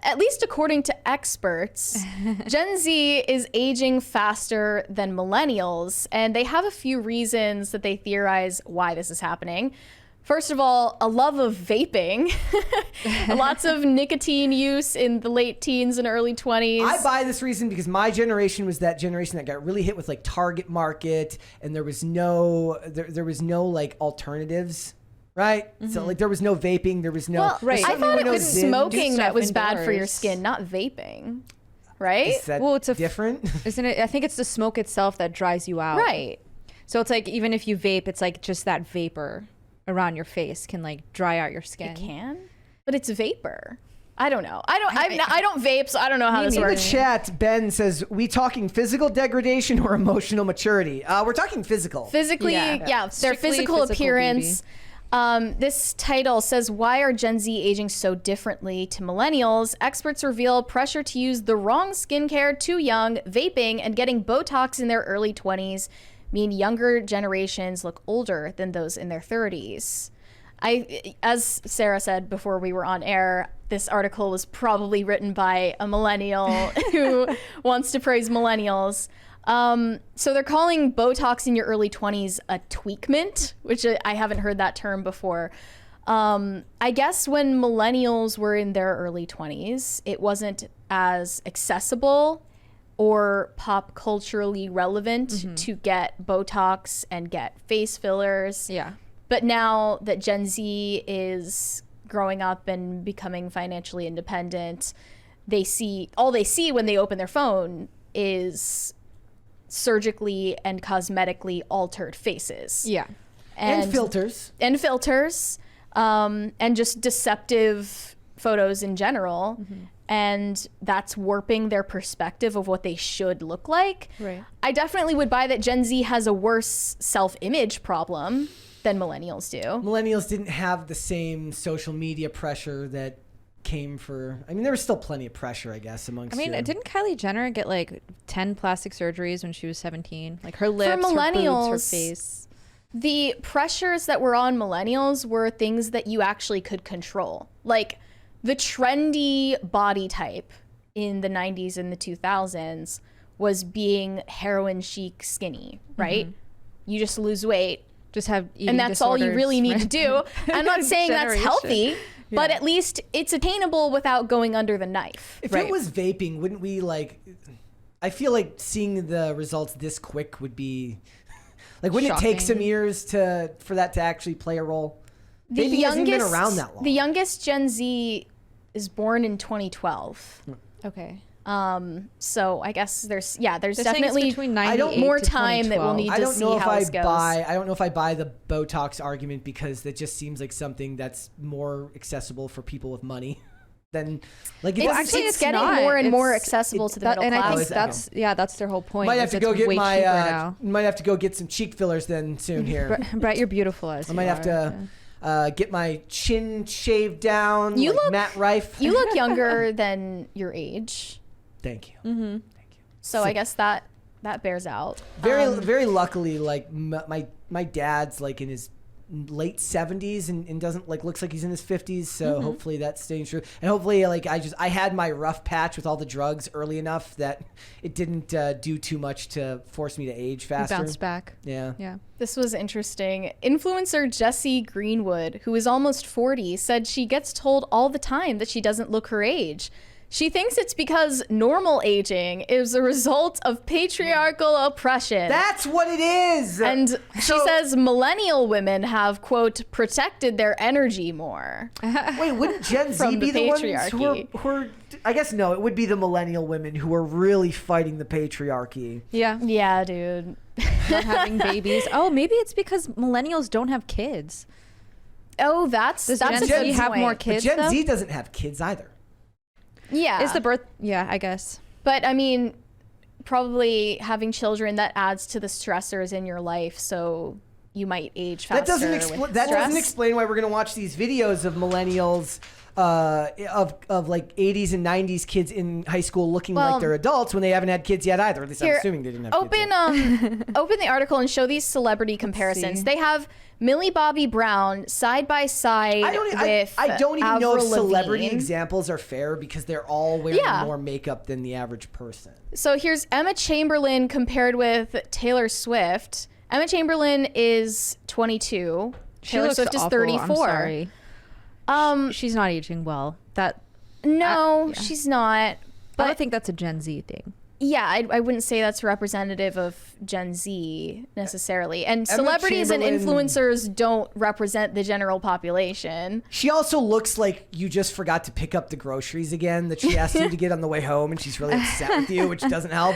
at least according to experts, Gen Z is aging faster than millennials, and they have a few reasons that they theorize why this is happening. First of all, a love of vaping. Lots of nicotine use in the late teens and early 20s. I buy this reason because my generation was that generation that got really hit with like target market, and there was no like alternatives. Right? So like there was no vaping, there was no... Well, right. I thought it was smoking that was bad for your skin, not vaping. Right? Is that it's different? Isn't it? I think it's the smoke itself that dries you out. Right. So it's like even if you vape, it's like just that vapor around your face can like dry out your skin. It can? But it's vapor. I don't know. I don't vape, so I don't know how this works. In the chat, Ben says, we talking physical degradation or emotional maturity? We're talking physical. Physically, yeah. Their physical appearance. This title says, why are Gen Z aging so differently to millennials? Experts reveal pressure to use the wrong skincare too young, vaping, and getting Botox in their early 20s mean younger generations look older than those in their 30s. As Sarah said before we were on air, this article was probably written by a millennial who wants to praise millennials. So they're calling Botox in your early 20s a tweakment, which I haven't heard that term before. I guess when millennials were in their early 20s, it wasn't as accessible or pop culturally relevant to get Botox and get face fillers. Yeah. But now that Gen Z is growing up and becoming financially independent, all they see when they open their phone is surgically and cosmetically altered faces. Yeah. And filters. And just deceptive photos in general. And that's warping their perspective of what they should look like. Right. I definitely would buy that Gen Z has a worse self-image problem than millennials do. Millennials didn't have the same social media pressure that came for... I mean, there was still plenty of pressure, I guess, amongst... didn't Kylie Jenner get like 10 plastic surgeries when she was 17? Like her lips, for millennials, her boobs, her face. The pressures that were on millennials were things that you actually could control. Like the trendy body type in the 90s and the 2000s was being heroin chic skinny, right? You just lose weight. Just have eating and that's all you really need to do. I'm not saying that's healthy, but at least it's attainable without going under the knife. If it was vaping, wouldn't we like... I feel like seeing the results this quick would be... Like, wouldn't it take some years for that to actually play a role? Vaping hasn't been around that long. The youngest Gen Z is born in 2012. Okay. So I guess there's definitely more time that we'll need to see how this goes. I don't know if I buy the Botox argument because it just seems like something that's more accessible for people with money than like it's getting more and more accessible to the middle class. And I think that's their whole point. Might have to go get might have to go get some cheek fillers then soon here. Brett, you're beautiful as I might have to get my chin shaved down. You look Matt Rife. You look younger than your age. Thank you. Thank you. So I guess that bears out. Very luckily, like my dad's like in his late 70s and doesn't like looks like he's in his 50s. So hopefully that's staying true. And hopefully like I had my rough patch with all the drugs early enough that it didn't do too much to force me to age faster. Bounce back. Yeah. This was interesting. Influencer Jessie Greenwood, who is almost 40, said she gets told all the time that she doesn't look her age. She thinks it's because normal aging is a result of patriarchal oppression. That's what it is. And she says millennial women have, quote, protected their energy more. Wait, wouldn't Gen Z be the ones who are... I guess no, it would be the millennial women who are really fighting the patriarchy. Yeah. Yeah, dude. Not having babies. Oh, maybe it's because millennials don't have kids. Oh, that's a good point. Have more kids, but Gen Z doesn't have kids either. Yeah. Is the birth... Yeah, I guess. But, I mean, probably having children, that adds to the stressors in your life, so you might age faster. That doesn't explain why we're going to watch these videos of millennials like 80s and 90s kids in high school looking like they're adults when they haven't had kids yet either. At least I'm assuming they didn't have kids yet. Open the article and show these celebrity comparisons. They have Millie Bobby Brown side by side with I don't even know if Avril celebrity Lavigne. examples are fair because they're all wearing more makeup than the average person. So here's Emma Chamberlain compared with Taylor Swift. Emma Chamberlain is 22. Taylor Swift is 34. I'm sorry. She's not aging well. She's not. But I don't think that's a Gen Z thing. Yeah, I wouldn't say that's representative of Gen Z necessarily. And celebrities and influencers don't represent the general population. She also looks like you just forgot to pick up the groceries again that she asked you to get on the way home, and she's really upset with you, which doesn't help.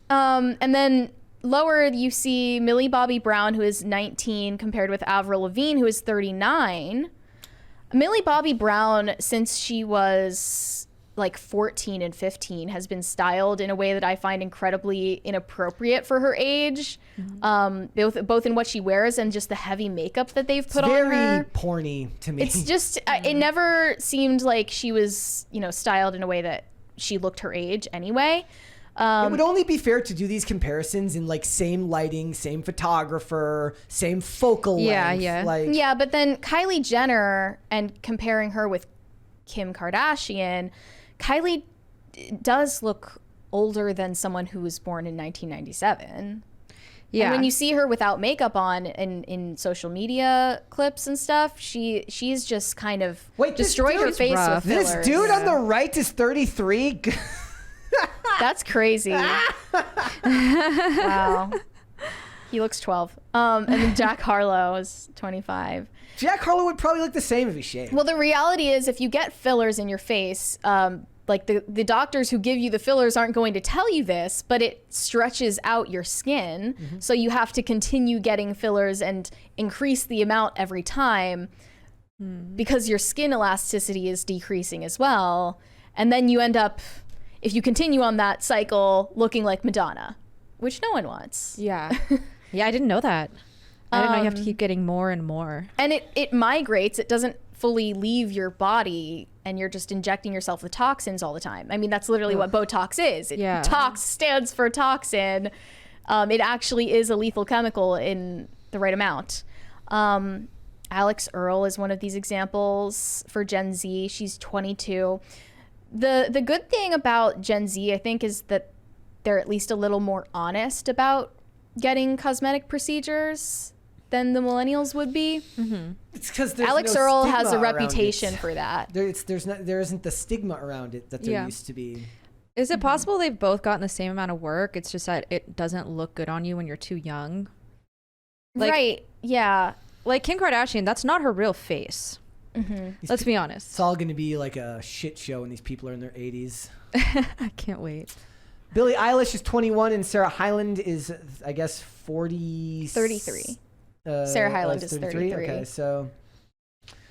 And then lower you see Millie Bobby Brown, who is 19, compared with Avril Lavigne, who is 39. Millie Bobby Brown, since she was like 14 and 15, has been styled in a way that I find incredibly inappropriate for her age, both in what she wears and just the heavy makeup that they've put on her. Very porny to me. It's just, it never seemed like she was, styled in a way that she looked her age anyway. It would only be fair to do these comparisons in like same lighting, same photographer, same focal length. Yeah, but then Kylie Jenner, and comparing her with Kim Kardashian, Kylie does look older than someone who was born in 1997. Yeah. And when you see her without makeup on in social media clips and stuff, she's just kind of destroyed her face with fillers. This dude on the right is 33. That's crazy. Wow. He looks 12. And then Jack Harlow is 25. Jack Harlow would probably look the same if he shaved. Well, the reality is if you get fillers in your face, like the doctors who give you the fillers aren't going to tell you this, but it stretches out your skin. Mm-hmm. So you have to continue getting fillers and increase the amount every time because your skin elasticity is decreasing as well. And then you end up, if you continue on that cycle, looking like Madonna, which no one wants. Yeah. Yeah, I didn't know that. I didn't know you have to keep getting more and more. And it migrates. It doesn't fully leave your body, and you're just injecting yourself with toxins all the time. I mean, that's literally what Botox is. Tox stands for toxin. It actually is a lethal chemical in the right amount. Alex Earle is one of these examples for Gen Z. She's 22. The good thing about Gen Z, I think, is that they're at least a little more honest about getting cosmetic procedures than the millennials would be. Mm-hmm. It's because Alex Earle has a reputation for that. There isn't the stigma around it that there used to be. Is it possible they've both gotten the same amount of work? It's just that it doesn't look good on you when you're too young. Right. Yeah. Like Kim Kardashian, that's not her real face. Mm-hmm. Let's be honest. It's all going to be like a shit show when these people are in their 80s. I can't wait. Billie Eilish is 21 and Sarah Hyland is, I guess, 33. Sarah Hyland is 33. Okay, so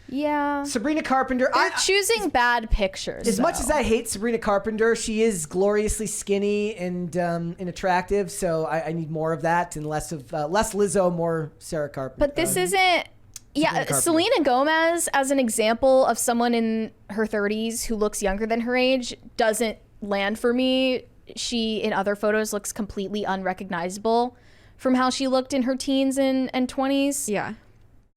yeah. Sabrina Carpenter. They're choosing bad pictures. As much as I hate Sabrina Carpenter, she is gloriously skinny and attractive. So I need more of that and less Lizzo, more Sarah Carpenter. But this isn't. Yeah, Selena Gomez, as an example of someone in her 30s who looks younger than her age, doesn't land for me. She, in other photos, looks completely unrecognizable from how she looked in her teens and 20s. Yeah.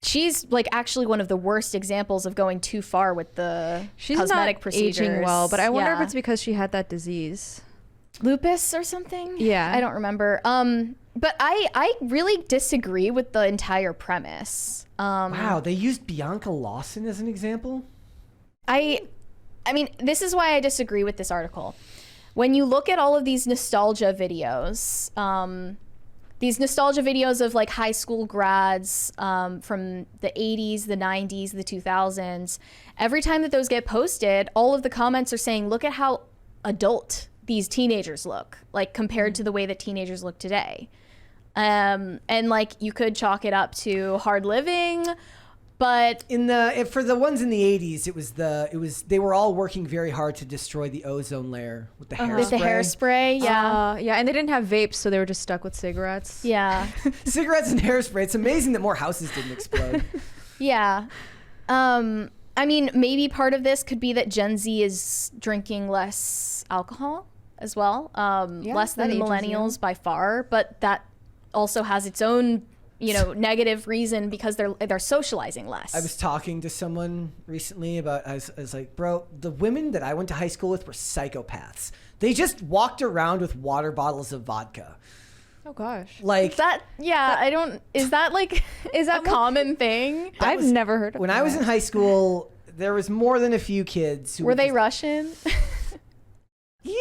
She's like actually one of the worst examples of going too far with the cosmetic procedures. She's not aging well, but I wonder if it's because she had that disease. Lupus or something? Yeah. I don't remember. But I really disagree with the entire premise. Wow, they used Bianca Lawson as an example? I mean, this is why I disagree with this article. When you look at all of these nostalgia videos, of like high school grads from the 80s, the 90s, the 2000s, every time that those get posted, all of the comments are saying, look at how adult these teenagers look, like compared to the way that teenagers look today. And like you could chalk it up to hard living, but for the ones in the 80s, they were all working very hard to destroy the ozone layer with the hairspray. With the hairspray, yeah. Yeah, and they didn't have vapes, so they were just stuck with cigarettes. Yeah. Cigarettes and hairspray. It's amazing that more houses didn't explode. Yeah. I I mean, maybe part of this could be that Gen Z is drinking less alcohol as well, less than the millennials by far, but that also has its own, negative reason because they're socializing less. I was talking to someone recently about, I was like, bro, the women that I went to high school with were psychopaths. They just walked around with water bottles of vodka. Oh gosh. Like that, is that a common thing? I've never heard of when that. I was in high school, there was more than a few kids who were they Russian? Yeah.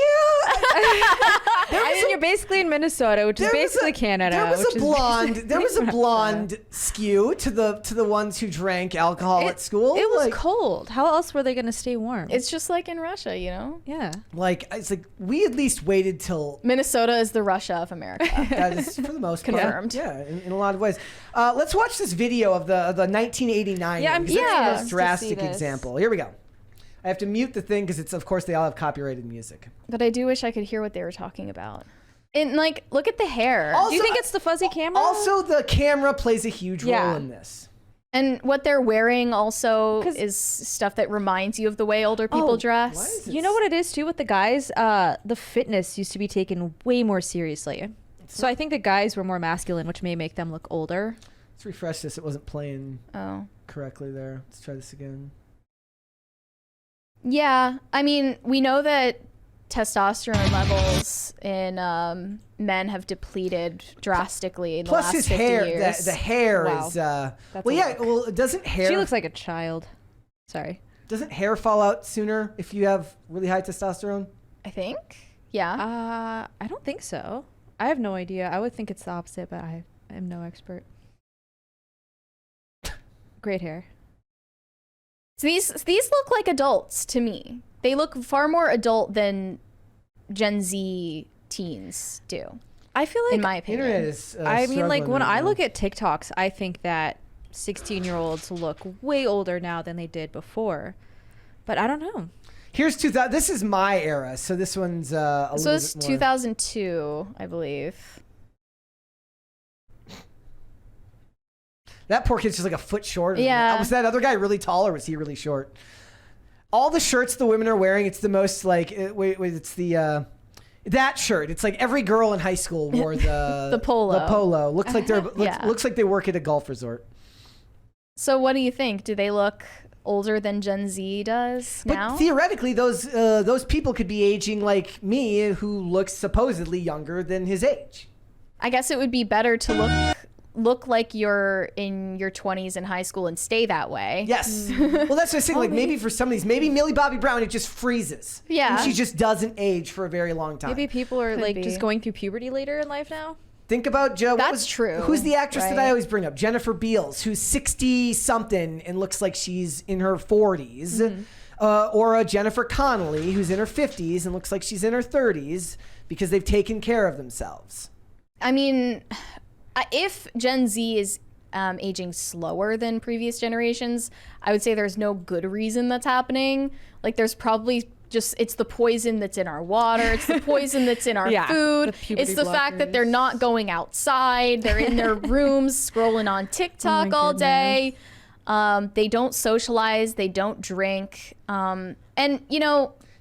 You're basically in Minnesota, which is basically Canada. There was a blonde skew to the ones who drank alcohol at school. It was cold. How else were they going to stay warm? It's just like in Russia, Yeah. It's like we at least waited till Minnesota is the Russia of America. That is for the most part. Confirmed. Yeah, in a lot of ways. Let's watch this video of the 1989. Yeah, I'm because that's the curious most to drastic see this. example. Here we go. I have to mute the thing because of course they all have copyrighted music. But I do wish I could hear what they were talking about. And look at the hair. Also, do you think it's the fuzzy camera? Also, the camera plays a huge role in this. And what they're wearing also is stuff that reminds you of the way older people dress. You know what it is too with the guys? The fitness used to be taken way more seriously. So I think the guys were more masculine, which may make them look older. Let's refresh this. It wasn't playing correctly there. Let's try this again. Yeah, I mean, we know that testosterone levels in men have depleted drastically in the last 50 years. The hair is doesn't hair... She looks like a child. Sorry. Doesn't hair fall out sooner if you have really high testosterone? I think. Yeah. I don't think so. I have no idea. I would think it's the opposite, but I am no expert. Great hair. So these look like adults to me. They look far more adult than Gen Z teens do. I feel like, in my opinion, internet is. I mean, like when I look now. at TikToks, I think that 16-year-olds look way older now than they did before. But I don't know. Here's 2000. This is my era, so this one's a so little it's bit more. 2002, I believe. That poor kid's just like a foot shorter. Yeah. Was that other guy really tall or was he really short? All the shirts the women are wearing, it's the most like, it's the, that shirt. It's like every girl in high school wore the the polo. The polo. Looks like looks like they work at a golf resort. So what do you think? Do they look older than Gen Z does now? But theoretically, those people could be aging like me, who looks supposedly younger than his age. I guess it would be better to look like you're in your 20s in high school and stay that way. Yes. Well, that's what I'm saying. Like maybe for some of these, maybe Millie Bobby Brown, it just freezes. Yeah. And she just doesn't age for a very long time. Maybe people are Could be. just going through puberty later in life now. Think about Joe. That's true. Who's the actress that I right? always bring up? Jennifer Beals, who's 60-something and looks like she's in her 40s. Mm-hmm. Or a Jennifer Connelly, who's in her 50s and looks like she's in her 30s because they've taken care of themselves. I mean, if Gen Z is aging slower than previous generations, I would say there's no good reason that's happening. Like there's probably just, it's the poison that's in our water. It's the poison that's in our food. It's the fact that they're not going outside. They're in their rooms scrolling on TikTok all day. They don't socialize. They don't drink. And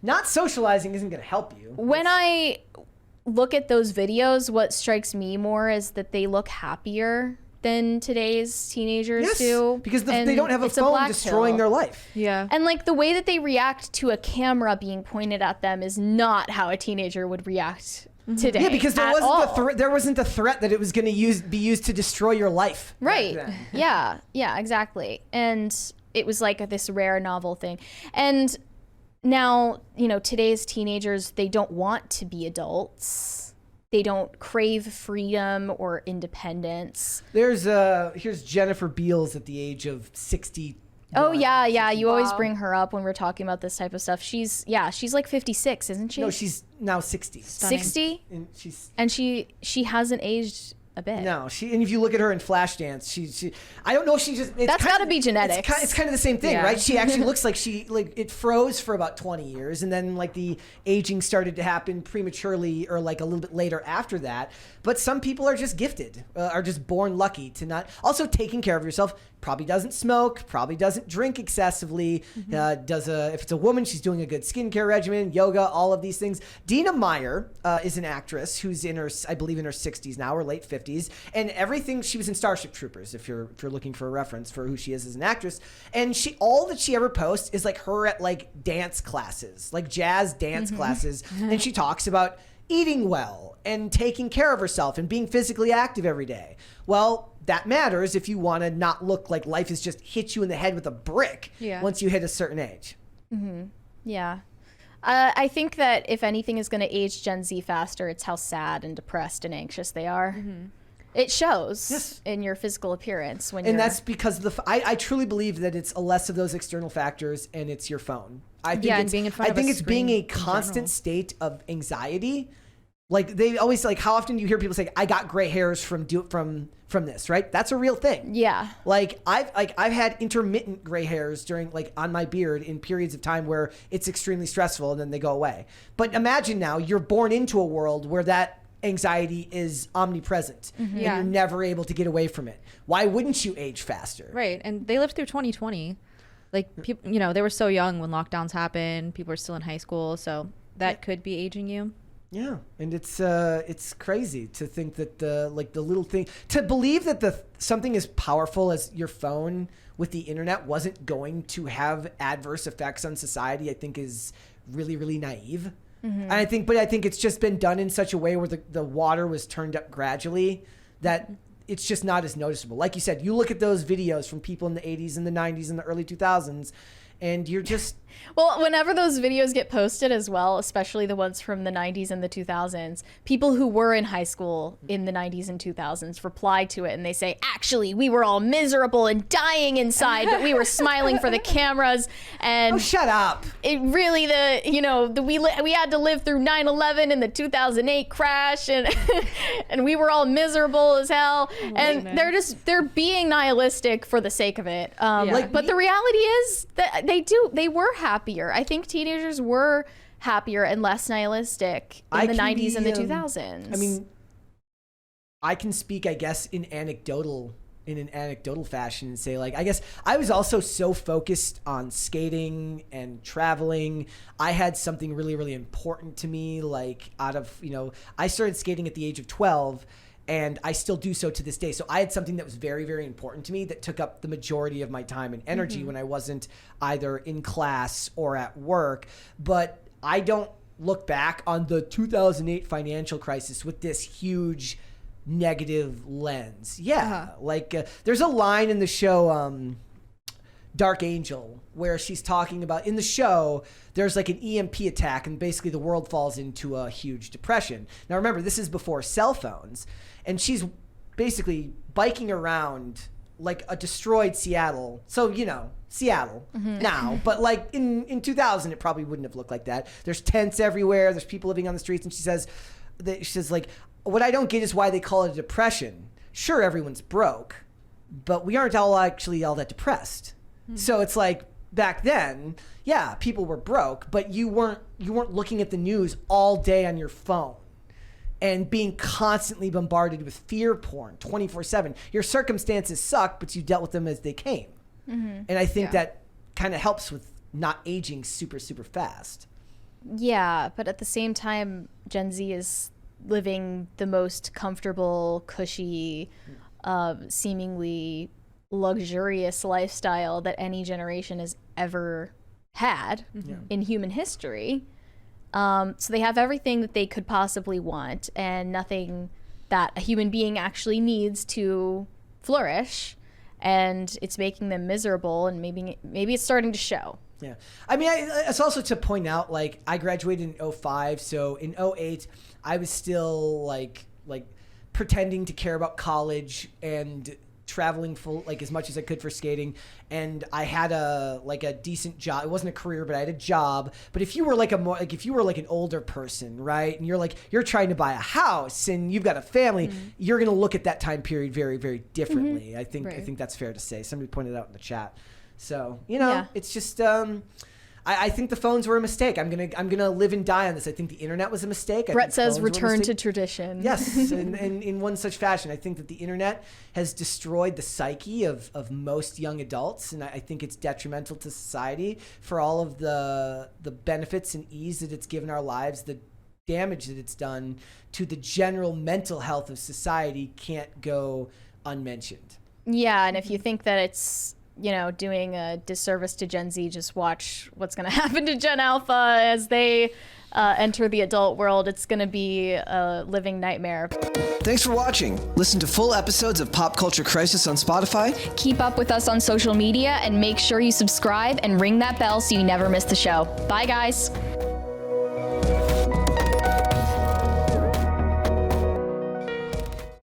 not socializing isn't going to help you. When I look at those videos, what strikes me more is that they look happier than today's teenagers do. Because they don't have a phone destroying their life. Yeah. And like the way that they react to a camera being pointed at them is not how a teenager would react today. Yeah, because there wasn't a threat that it was going to be used to destroy your life. Right. Yeah, exactly. And it was like this rare novel thing. And now, today's teenagers, they don't want to be adults. They don't crave freedom or independence. Here's Jennifer Beals at the age of 60. Oh yeah. You always bring her up when we're talking about this type of stuff. She's like 56, isn't she? No, she's now 60. 60? And she hasn't aged a bit. No, and if you look at her in Flashdance, she I don't know if she just... That's got to be genetics. It's kind of the same thing, right? She actually looks like it froze for about 20 years, and then like the aging started to happen prematurely or like a little bit later after that. But some people are just gifted, are just born lucky to not... Also, taking care of yourself probably doesn't smoke, probably doesn't drink excessively, if it's a woman, she's doing a good skincare regimen, yoga, all of these things. Dina Meyer is an actress who's I believe in her 60s now, or late 50s, and everything, she was in Starship Troopers, if you're looking for a reference for who she is as an actress, and all that she ever posts is like her at like dance classes, like jazz dance classes, and she talks about eating well and taking care of herself and being physically active every day. Well, that matters if you want to not look like life has just hit you in the head with a brick once you hit a certain age. Yeah. I think that if anything is going to age Gen Z faster, it's how sad and depressed and anxious they are. It shows in your physical appearance that's because I truly believe that it's less of those external factors and it's your phone. I think it's being a constant state of anxiety. Like they always how often do you hear people say, I got gray hairs from this, right? That's a real thing. Yeah. Like I've had intermittent gray hairs during on my beard in periods of time where it's extremely stressful and then they go away. But imagine now you're born into a world where that anxiety is omnipresent and you're never able to get away from it. Why wouldn't you age faster? Right. And they lived through 2020. Like people, they were so young when lockdowns happened. People were still in high school. So that could be aging you. Yeah, and it's crazy to think that the little thing, to believe that something as powerful as your phone with the internet wasn't going to have adverse effects on society, I think is really, really naive. And I think it's just been done in such a way where the water was turned up gradually that it's just not as noticeable. Like you said, you look at those videos from people in the 80s and the 90s and the early 2000s, and you're just... Well, whenever those videos get posted as well, especially the ones from the 90s and the 2000s, people who were in high school in the 90s and 2000s reply to it and they say, actually, we were all miserable and dying inside, but we were smiling for the cameras. And oh, shut up. It really, we had to live through 9/11 and the 2008 crash, and and we were all miserable as hell. And they're being nihilistic for the sake of it. But the reality is that they were happier. I think teenagers were happier and less nihilistic in the 90s and the 2000s. I mean, I can speak, I guess, in an anecdotal fashion and say, I guess I was also so focused on skating and traveling. I had something really, really important to me, I started skating at the age of 12. And I still do so to this day. So I had something that was very, very important to me that took up the majority of my time and energy when I wasn't either in class or at work. But I don't look back on the 2008 financial crisis with this huge negative lens. Yeah. There's a line in the show, Dark Angel, where she's talking about, in the show, there's an EMP attack and basically the world falls into a huge depression. Now remember, this is before cell phones, and she's basically biking around like a destroyed Seattle. So, Seattle now, but in 2000, it probably wouldn't have looked like that. There's tents everywhere. There's people living on the streets. And she says, what I don't get is why they call it a depression. Sure, everyone's broke, but we aren't all actually all that depressed. So it's back then, yeah, people were broke, but you weren't looking at the news all day on your phone and being constantly bombarded with fear porn 24/7. Your circumstances suck, but you dealt with them as they came. And I think that kind of helps with not aging super, super fast. Yeah, but at the same time, Gen Z is living the most comfortable, cushy, seemingly luxurious lifestyle that any generation has ever had in human history. So they have everything that they could possibly want and nothing that a human being actually needs to flourish, and it's making them miserable, and maybe it's starting to show. Yeah. I mean, it's also to point out, I graduated in 2005, so in 2008, I was still pretending to care about college and traveling as much as I could for skating, and I had a decent job. It wasn't a career, but I had a job. But if you were if you were an older person, right, and you're trying to buy a house and you've got a family, you're going to look at that time period very, very differently. I think that's fair to say. Somebody pointed out in the chat. So, it's just I think the phones were a mistake. I'm gonna live and die on this. I think the internet was a mistake. Brett says return to tradition. Yes, in one such fashion. I think that the internet has destroyed the psyche of most young adults, and I think it's detrimental to society for all of the benefits and ease that it's given our lives. The damage that it's done to the general mental health of society can't go unmentioned. Yeah, and if you think that it's doing a disservice to Gen Z, just watch what's going to happen to Gen Alpha as they enter the adult world. It's going to be a living nightmare. Thanks for watching. Listen to full episodes of Pop Culture Crisis on Spotify. Keep up with us on social media and make sure you subscribe and ring that bell so you never miss the show. Bye, guys.